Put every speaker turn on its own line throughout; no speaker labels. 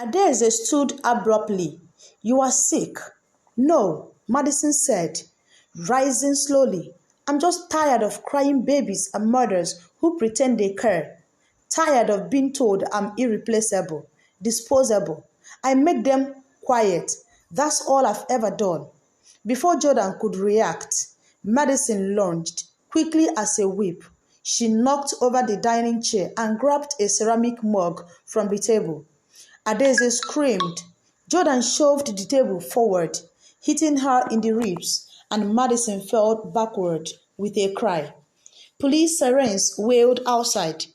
Adaeze stood abruptly. "You are sick." "No," Madison said, rising slowly. "I'm just tired of crying babies and mothers who pretend they care. Tired of being told I'm irreplaceable, disposable. I make them quiet. That's all I've ever done." Before Jordan could react, Madison lunged, quickly as a whip. She knocked over the dining chair and grabbed a ceramic mug from the table. Adaeze screamed. Jordan shoved the table forward, hitting her in the ribs, and Madison fell backward with a cry. Police sirens wailed outside.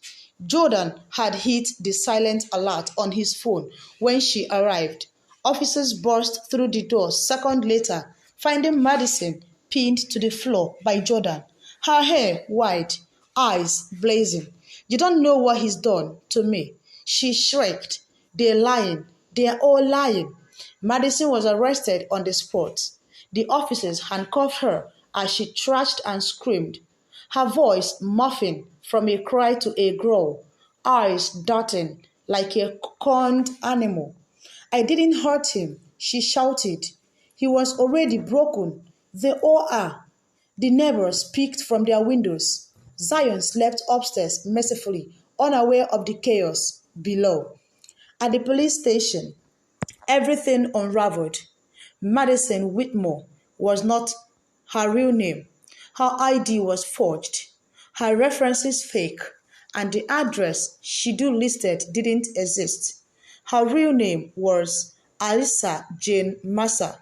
Jordan had hit the silent alert on his phone when she arrived. Officers burst through the door seconds later, finding Madison pinned to the floor by Jordan, her hair wide, eyes blazing. "You don't know what he's done to me," she shrieked. "They're lying. They're all lying." Madison was arrested on the spot. The officers handcuffed her as she thrashed and screamed, her voice morphing from a cry to a growl, eyes darting like a cornered animal. "I didn't hurt him," she shouted. "He was already broken. They all are." The neighbors peeked from their windows. Zion slept upstairs mercifully, unaware of the chaos below. At the police station, everything unraveled. Madison Whitmore was not her real name. Her ID was forged, her references fake, and the address she listed didn't exist. Her real name was Alisa Jane Massa.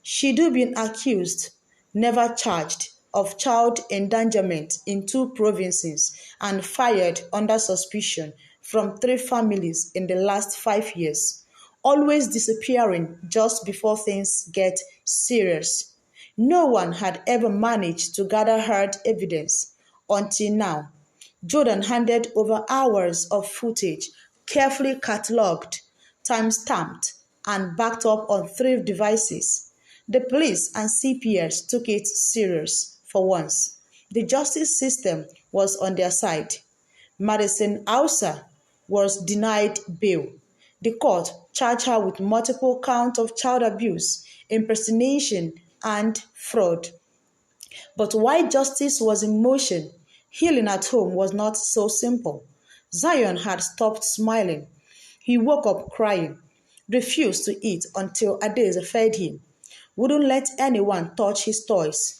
She'd been accused, never charged, of child endangerment in 2 provinces and fired under suspicion from 3 families in the last 5 years, always disappearing just before things get serious. No one had ever managed to gather hard evidence until now. Jordan handed over hours of footage, carefully catalogued, time-stamped, and backed up on 3 devices. The police and CPS took it serious for once. The justice system was on their side. Madison Ausa was denied bail. The court charged her with multiple counts of child abuse, impersonation, and fraud. But while justice was in motion, healing at home was not so simple. Zion had stopped smiling. He woke up crying, refused to eat until Adaeze fed him, wouldn't let anyone touch his toys.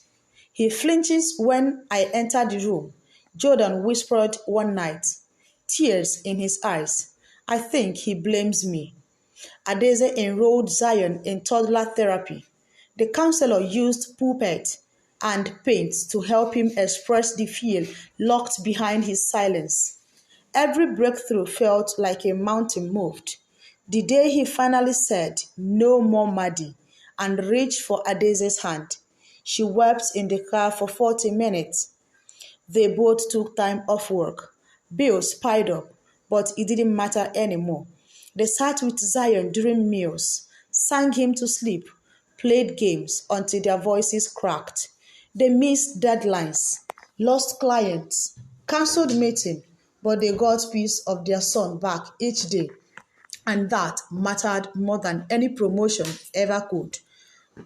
"He flinches when I enter the room," Jordan whispered one night, tears in his eyes. "I think he blames me." Adaeze enrolled Zion in toddler therapy. The counselor used puppet and paint to help him express the fear locked behind his silence. Every breakthrough felt like a mountain moved. The day he finally said, "No more Maddie," and reached for Adaeze's hand. She wept in the car for 40 minutes. They both took time off work. Bills piled up, but it didn't matter anymore. They sat with Zion during meals, sang him to sleep, played games until their voices cracked. They missed deadlines, lost clients, cancelled meetings, but they got peace of their son back each day. And that mattered more than any promotion ever could.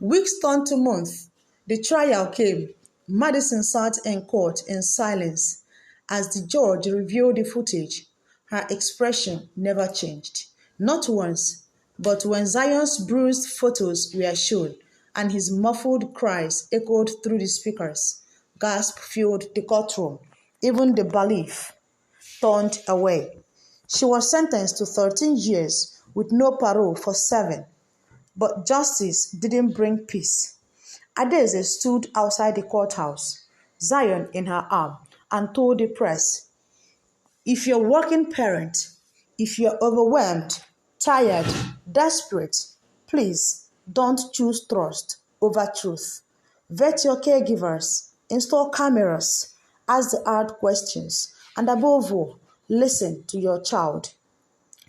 Weeks turned to months. The trial came. Madison sat in court in silence. As the judge reviewed the footage, her expression never changed. Not once, but when Zion's bruised photos were shown and his muffled cries echoed through the speakers, gasps filled the courtroom. Even the bailiff turned away. She was sentenced to 13 years with no parole for 7. But justice didn't bring peace. Adaeze stood outside the courthouse, Zion in her arm, and told the press, "If you're a working parent, if you're overwhelmed, tired, desperate, please don't choose trust over truth. Vet your caregivers, install cameras, ask the hard questions, and above all, listen to your child."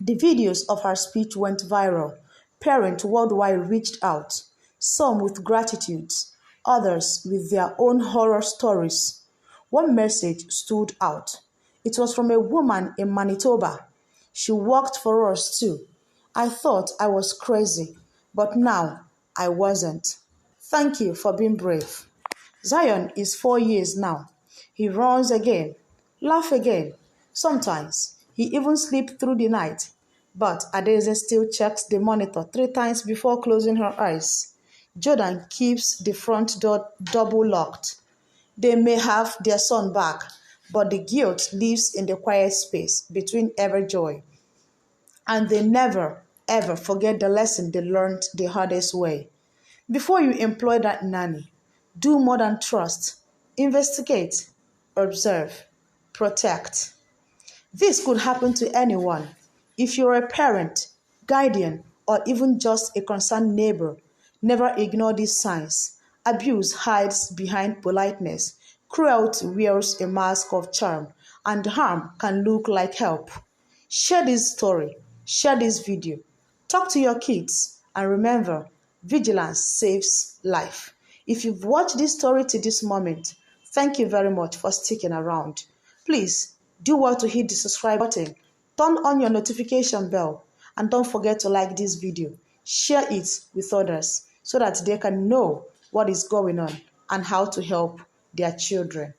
The videos of her speech went viral. Parents worldwide reached out, some with gratitude, others with their own horror stories. One message stood out. It was from a woman in Manitoba. "She worked for us too. I thought I was crazy, but now I wasn't. Thank you for being brave. Zion is 4 years now. He runs again, laughs again. Sometimes he even sleeps through the night. But Adaeze still checks the monitor 3 times before closing her eyes. Jordan keeps the front door double locked. They may have their son back, but the guilt lives in the quiet space between every joy. And they never, ever forget the lesson they learned the hardest way. Before you employ that nanny, do more than trust. Investigate, observe, protect. This could happen to anyone. If you're a parent, guardian, or even just a concerned neighbor, never ignore these signs. Abuse hides behind politeness. Cruelty wears a mask of charm, and harm can look like help. Share this story, share this video, talk to your kids, and remember, vigilance saves life. If you've watched this story to this moment, thank you very much for sticking around. Please do well to hit the subscribe button, turn on your notification bell, and don't forget to like this video. Share it with others so that they can know what is going on and how to help their children.